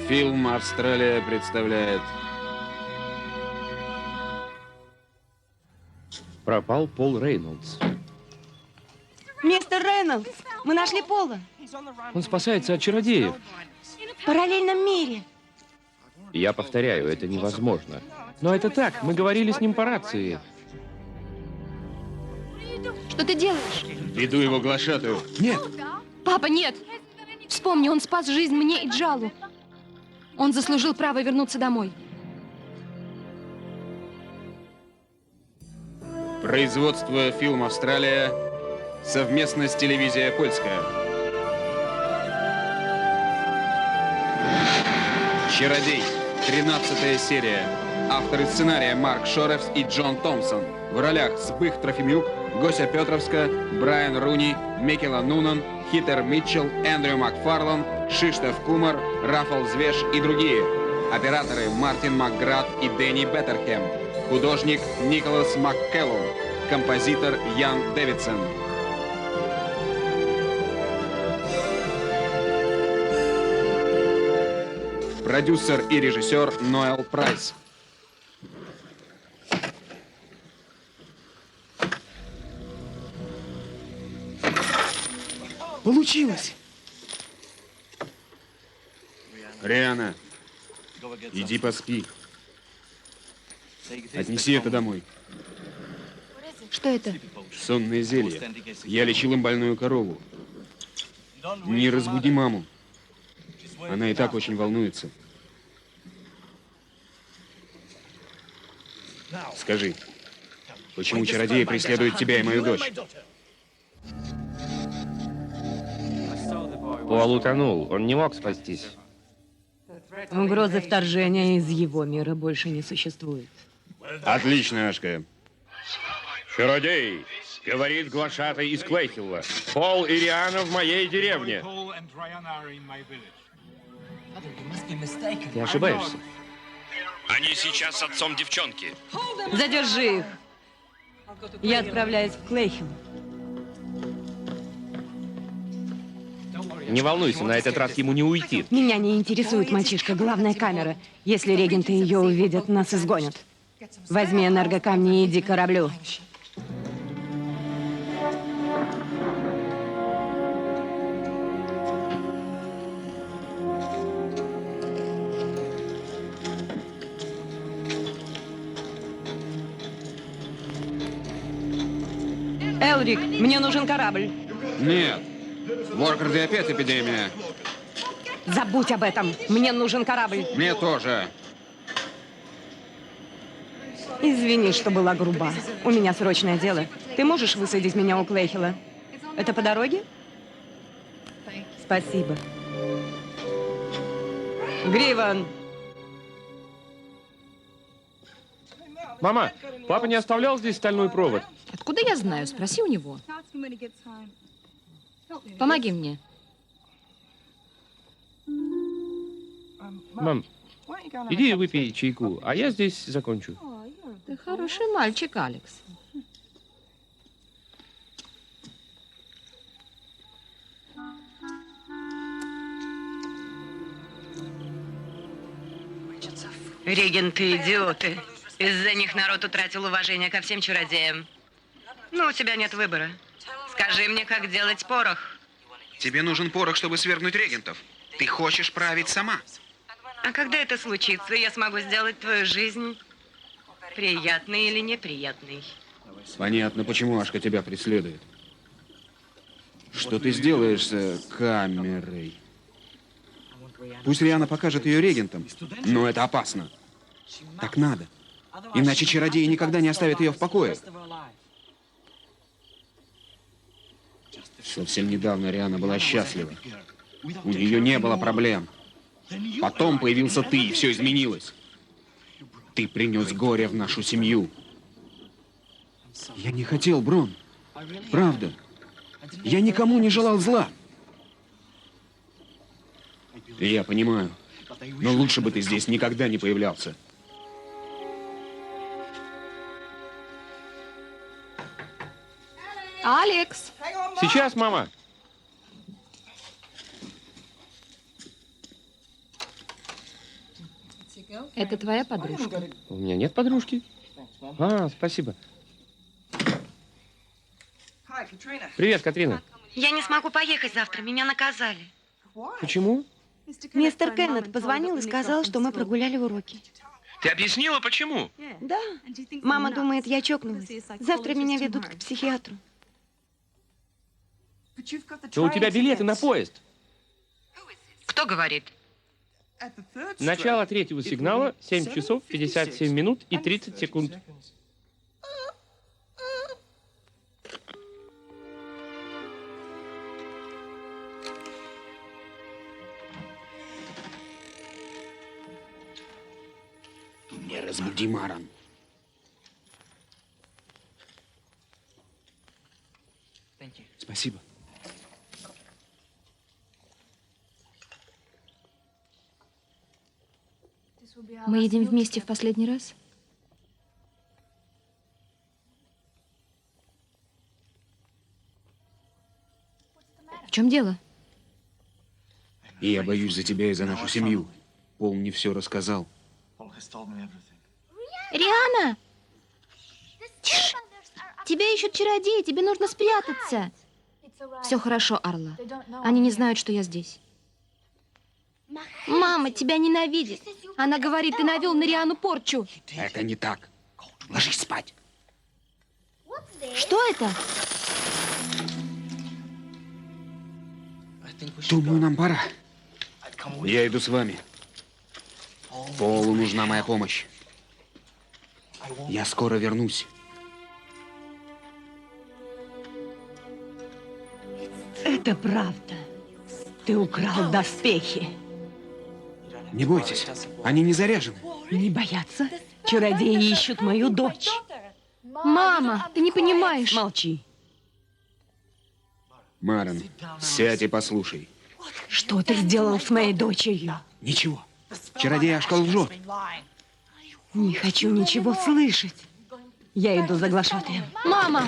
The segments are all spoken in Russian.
Фильм «Австралия» представляет. Пропал Пол Рейнольдс. Мистер Рейнольдс, мы нашли Пола. Он спасается от чародеев. В параллельном мире. Я повторяю, это невозможно. Но это так, мы говорили с ним по рации. Что ты делаешь? Веду его глашатую. Нет! Папа, нет! Вспомни, он спас жизнь мне и Джалу. Он заслужил право вернуться домой. Производство «Фильм Австралия» совместно с телевизией «Польская». «Чародей», 13-я серия. Авторы сценария Марк Шоревс и Джон Томпсон. В ролях Збых Трофимюк, Гося Петровска, Брайан Руни, Микела Нунан, Хитер Митчелл, Эндрю Макфарлан, Шиштоф Кумар, Рафал Звеш и другие. Операторы Мартин Макград и Дэнни Беттерхем. Художник Николас МакКеллум. Композитор Ян Дэвидсон. Продюсер и режиссер Ноэл Прайс. Получилось! Риана, иди поспи. Отнеси это домой. Что это? Сонное зелье. Я лечил им больную корову. Не разбуди маму. Она и так очень волнуется. Скажи, почему чародеи преследуют тебя и мою дочь? Пол утонул, он не мог спастись. Угрозы вторжения из его мира больше не существует. Отлично, Ашка. Чародей, говорит глашатай из Клейхилла. Пол и Риана в моей деревне. Ты ошибаешься. Они сейчас с отцом девчонки. Задержи их. Я отправляюсь в Клейхилл. Не волнуйся, на этот раз ему не уйти. Меня не интересует мальчишка, главная камера. Если регенты ее увидят, нас изгонят. Возьми энергокамни и иди к кораблю. Элрик, мне нужен корабль. Нет. В Оркарде опять эпидемия. Забудь об этом. Мне нужен корабль. Мне тоже. Извини, что была груба. У меня срочное дело. Ты можешь высадить меня у Клейхилла? Это по дороге? Спасибо. Гривен! Мама, папа не оставлял здесь стальной провод? Откуда я знаю? Спроси у него. Помоги мне. Мам, иди выпей чайку, а я здесь закончу. Ты хороший мальчик, Алекс. Регенты идиоты. Из-за них народ утратил уважение ко всем чародеям. Ну, у тебя нет выбора. Скажи мне, как делать порох. Тебе нужен порох, чтобы свергнуть регентов. Ты хочешь править сама. А когда это случится, я смогу сделать твою жизнь приятной или неприятной. Понятно, почему Ашка тебя преследует. Что ты сделаешь с камерой? Пусть Риана покажет ее регентам, но это опасно. Так надо. Иначе чародеи никогда не оставят ее в покое. Совсем недавно Риана была счастлива. У нее не было проблем. Потом появился ты, и все изменилось. Ты принес горе в нашу семью. Я не хотел, Брон. Правда. Я никому не желал зла. Я понимаю. Но лучше бы ты здесь никогда не появлялся. Алекс! Сейчас, мама. Это твоя подружка. У меня нет подружки. А, спасибо. Привет, Катрина. Я не смогу поехать завтра, меня наказали. Почему? Мистер Кеннет позвонил и сказал, что мы прогуляли уроки. Ты объяснила, почему? Да, мама думает, я чокнулась. Завтра меня ведут к психиатру. Да у тебя билеты на поезд. Кто говорит? Начало 3-го сигнала, 7 часов 57 минут и 30 секунд. Не разбуди, Маран. Спасибо. Мы едем вместе в последний раз? В чем дело? И я боюсь за тебя и за нашу семью. Пол мне все рассказал. Риана! Тише! Тебя ищут чародеи, тебе нужно спрятаться. Все хорошо, Арла. Они не знают, что я здесь. Мама тебя ненавидит. Она говорит, ты навел на Риану порчу. Это не так. Ложись спать. Что это? Думаю, нам пора. Я иду с вами. Полу нужна моя помощь. Я скоро вернусь. Это правда. Ты украл доспехи. Не бойтесь, они не заряжены. Не бояться? Чародеи ищут мою дочь. Мама, ты не понимаешь. Молчи. Маран, сядь и послушай. Что ты сделал с моей дочерью? Ничего. Чародей Ашкал лжет. Не хочу ничего слышать. Я иду за глашатаем. Мама!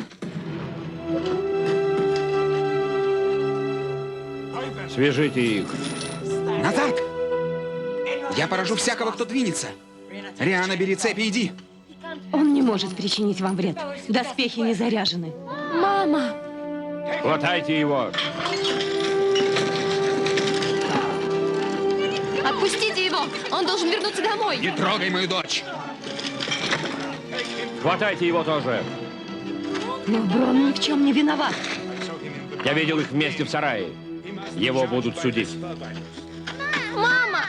Свяжите их. Назад! Я поражу всякого, кто двинется. Риана, бери цепи и иди. Он не может причинить вам вред. Доспехи не заряжены. Мама! Хватайте его. Отпустите его! Он должен вернуться домой! Не трогай мою дочь. Хватайте его тоже. Но Брон ни в чем не виноват. Я видел их вместе в сарае. Его будут судить. Мама!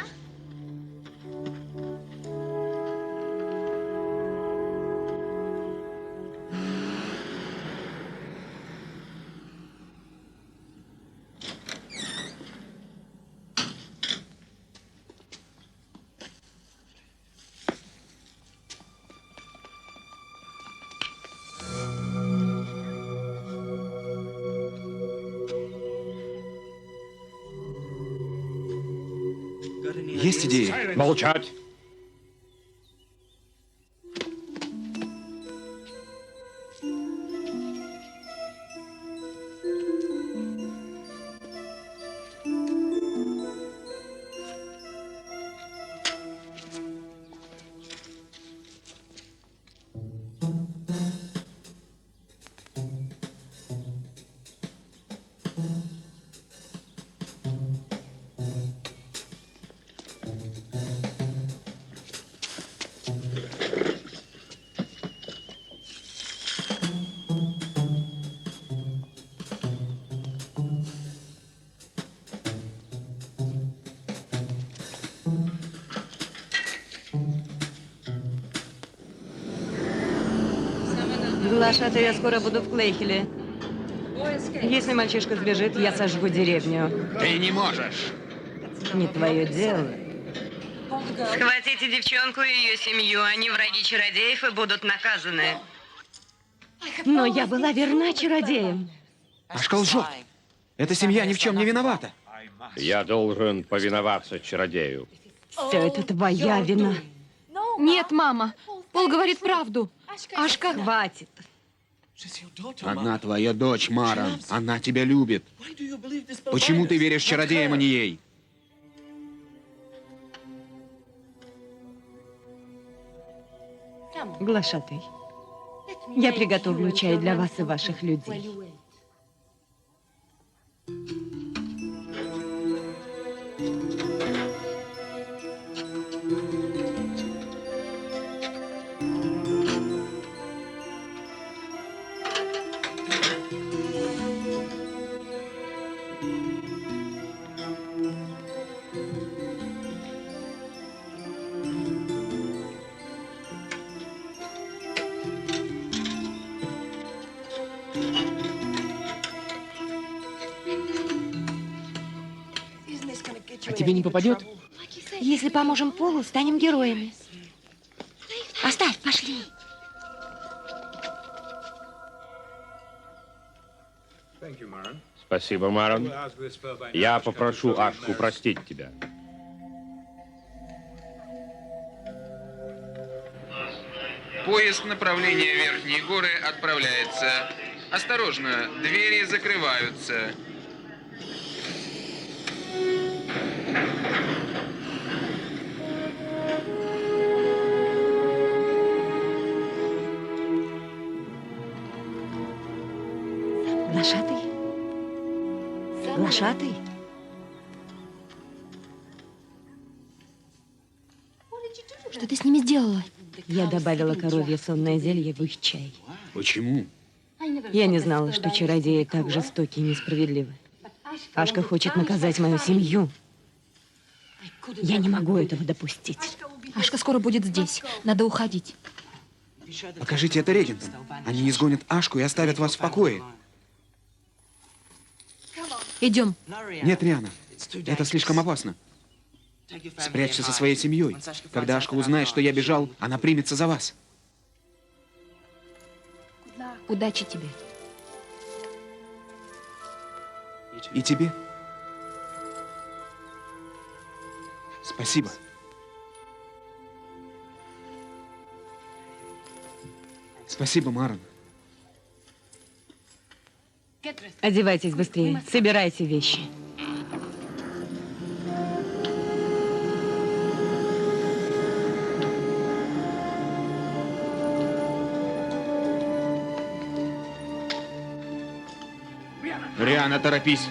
Есть идеи? Молчать. Глашатай, я скоро буду в Клейхеле. Если мальчишка сбежит, я сожгу деревню. Ты не можешь. Не твое дело. Схватите девчонку и ее семью. Они враги чародеев и будут наказаны. Но я была верна чародеям. Ашкал лжет. Эта семья ни в чем не виновата. Я должен повиноваться чародею. Все это твоя вина. Нет, мама. Пол говорит правду. Ашка... Хватит. Она твоя дочь, Маран. Она тебя любит. Почему ты веришь чародеям, а не ей? Глашатай, я приготовлю чай для вас и ваших людей. А тебе не попадет? Если поможем Полу, станем героями. Оставь, пошли. Спасибо, Марон. Я попрошу Ашку простить тебя. Поезд направления Верхние горы отправляется. Осторожно, двери закрываются. Глашатай? Глашатай? Что ты с ними сделала? Я добавила коровье сонное зелье в их чай. Почему? Я не знала, что чародеи так жестоки и несправедливы. Ашка хочет наказать мою семью. Я не могу этого допустить. Ашка скоро будет здесь. Надо уходить. Покажите это регентам. Они не изгонят Ашку и оставят вас в покое. Идем. Нет, Риана, это слишком опасно. Спрячься со своей семьей. Когда Ашка узнает, что я бежал, она примется за вас. Удачи тебе. И тебе. Спасибо. Спасибо, Марон. Одевайтесь быстрее, собирайте вещи. Риана, торопись.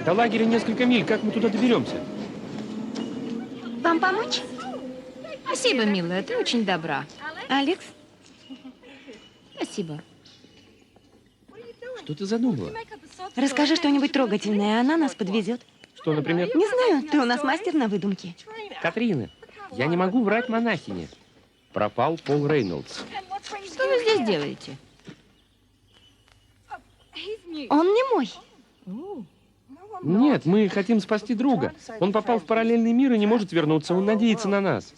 До лагеря несколько миль. Как мы туда доберемся? Вам помочь? Спасибо, милая, ты очень добра. Алекс? Спасибо. Что ты задумала? Расскажи что-нибудь трогательное, она нас подвезет. Что, например? Не знаю, ты у нас мастер на выдумки. Катрина, я не могу врать монахине. Пропал Пол Рейнольдс. Что вы здесь делаете? Он не мой. Нет, мы хотим спасти друга. Он попал в параллельный мир и не может вернуться. Он надеется на нас.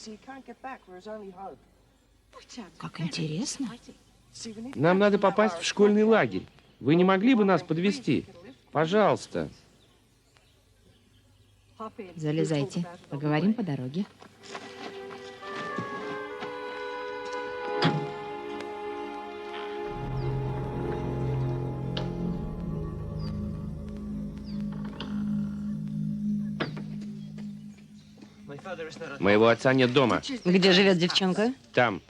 Как интересно. Нам надо попасть в школьный лагерь. Вы не могли бы нас подвезти? Пожалуйста. Залезайте. Поговорим по дороге. Моего отца нет дома. Где живет девчонка? Там.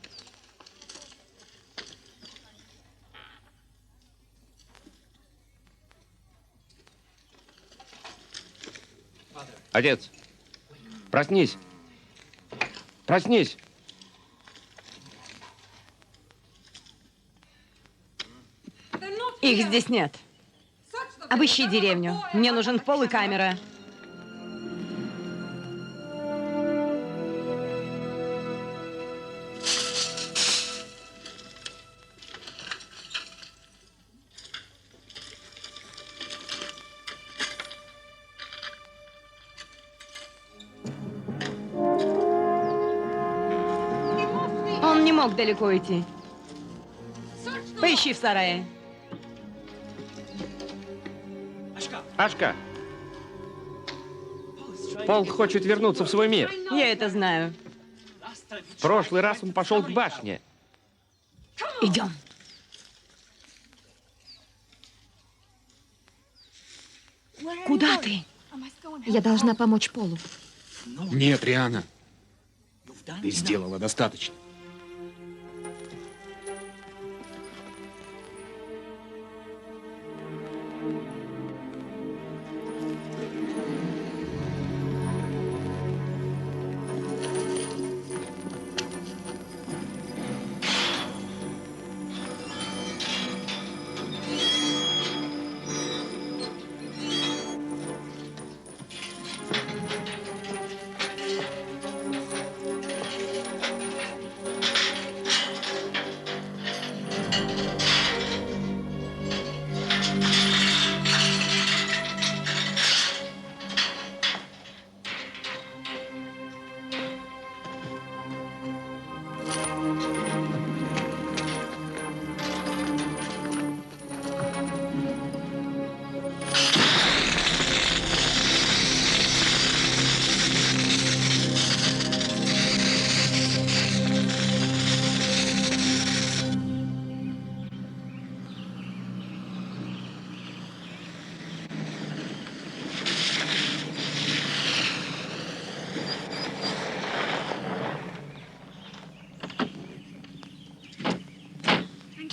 Отец, проснись. Проснись. Их здесь нет. Обыщи деревню. Мне нужен пол и камера. Он не мог далеко идти. Поищи в сарае. Ашка. Пол хочет вернуться в свой мир. Я это знаю. В прошлый раз он пошел к башне. Идем. Куда ты? Я должна помочь Полу. Нет, Риана. Ты сделала достаточно.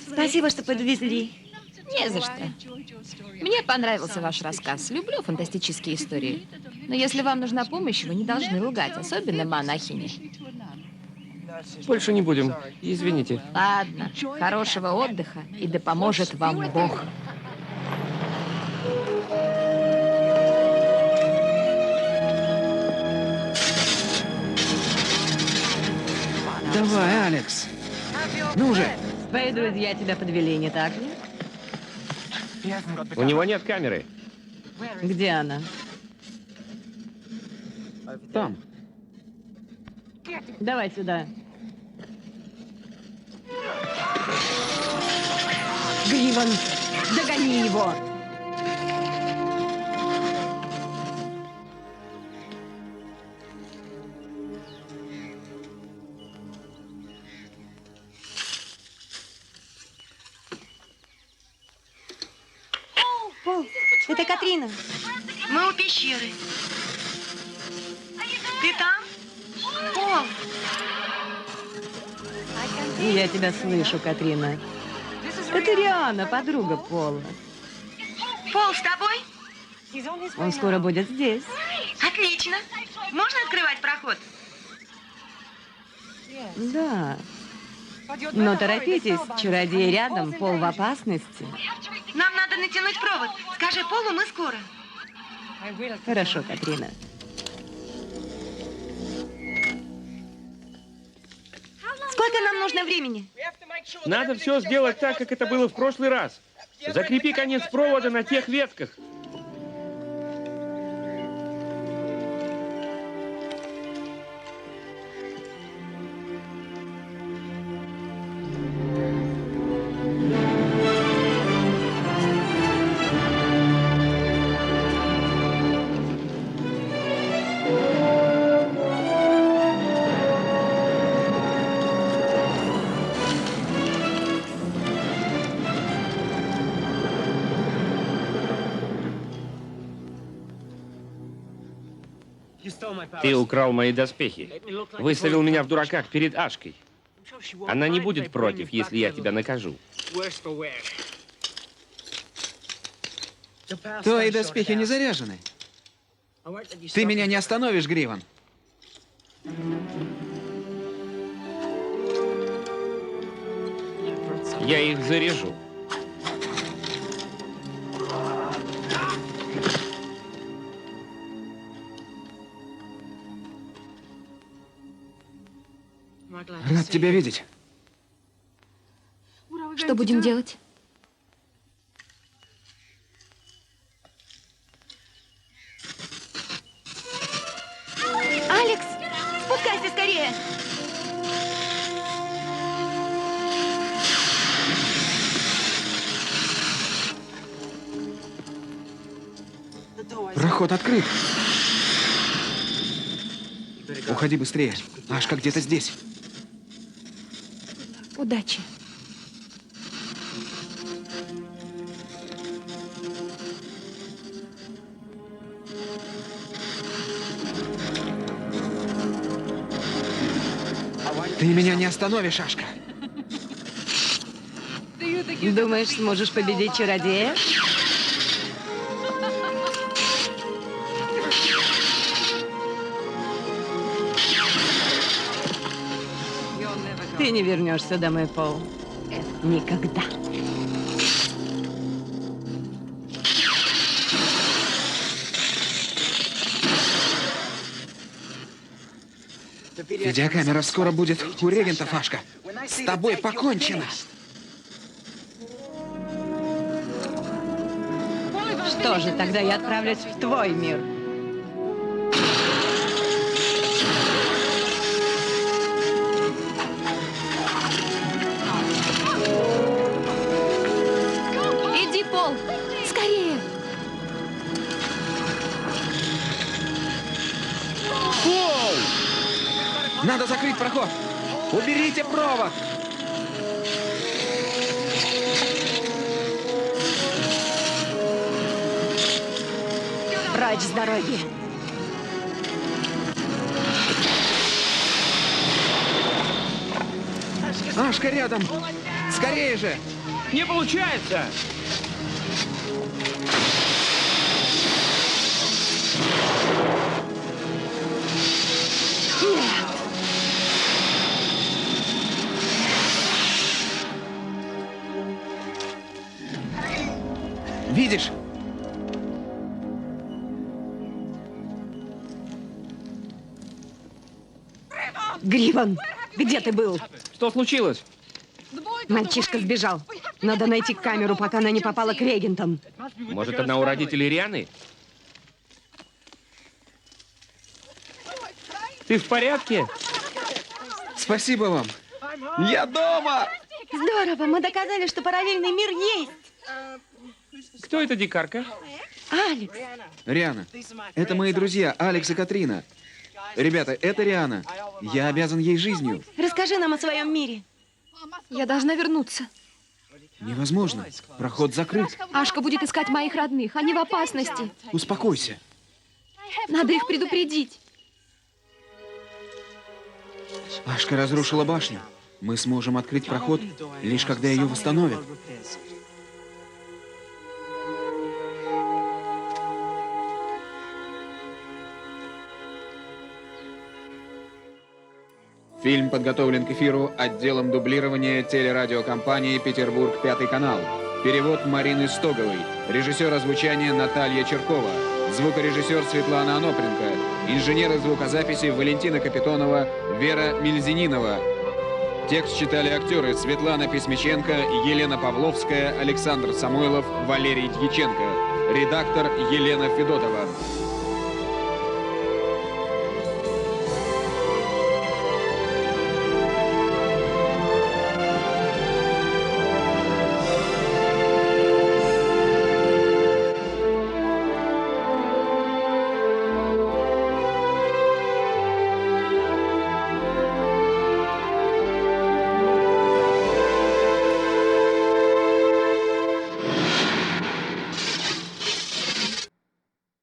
Спасибо, что подвезли. Не за что. Мне понравился ваш рассказ. Люблю фантастические истории. Но если вам нужна помощь, вы не должны лгать, особенно монахини. Больше не будем. Извините. Ладно, хорошего отдыха, и да поможет вам Бог. Давай, Алекс. Ну же. Твои друзья тебя подвели, не так ли? У него нет камеры. Где она? Там. Давай сюда. Гриван, догони его! Пол, это Катрина. Мы у пещеры. Ты там? Пол. Я тебя слышу, Катрина. Это Риана, подруга Пола. Пол с тобой? Он скоро будет здесь. Отлично. Можно открывать проход? Да. Но торопитесь, чародей рядом, Пол в опасности. Нам надо натянуть провод. Скажи Полу, мы скоро. Хорошо, Катрина. Сколько нам нужно времени? Надо все сделать так, как это было в прошлый раз. Закрепи конец провода на тех ветках. Ты украл мои доспехи. Выставил меня в дураках перед Ашкой. Она не будет против, если я тебя накажу. Твои доспехи не заряжены. Ты меня не остановишь, Гриван. Я их заряжу. Рад тебя видеть. Что будем делать? Алекс, спускайся скорее! Проход открыт. Уходи быстрее. Ашка где-то здесь. Удачи. Ты меня не остановишь, Ашка. Думаешь, сможешь победить чародея? Ты не вернешься домой, Пол. Никогда. Видеокамера скоро будет у регентов, Ашка. С тобой покончено. Что же, тогда я отправлюсь в твой мир. Иди, Пол! Скорее! Надо закрыть проход. Уберите провод. Прочь с дороги. Ашка рядом. Скорее же. Не получается! Видишь? Гриван, где ты был? Что случилось? Мальчишка сбежал. Надо найти камеру, пока она не попала к регентам. Может, она у родителей Рианы? Ты в порядке? Спасибо вам. Я дома. Здорово, мы доказали, что параллельный мир есть. Кто эта дикарка? Алекс, Риана, это мои друзья, Алекс и Катрина. Ребята, это Риана. Я обязан ей жизнью. расскажи нам о своем мире. Я должна вернуться. Невозможно. Проход закрыт. Ашка будет искать моих родных. Они в опасности. Успокойся. Надо их предупредить. Ашка разрушила башню. Мы сможем открыть проход, лишь когда ее восстановят. Фильм подготовлен к эфиру отделом дублирования телерадиокомпании «Петербург, 5 канал». Перевод Марины Стоговой. Режиссер озвучания Наталья Черкова. Звукорежиссер Светлана Анопренко. Инженеры звукозаписи Валентина Капитонова, Вера Мельзининова. Текст читали актеры Светлана Письмиченко, Елена Павловская, Александр Самойлов, Валерий Дьяченко. Редактор Елена Федотова.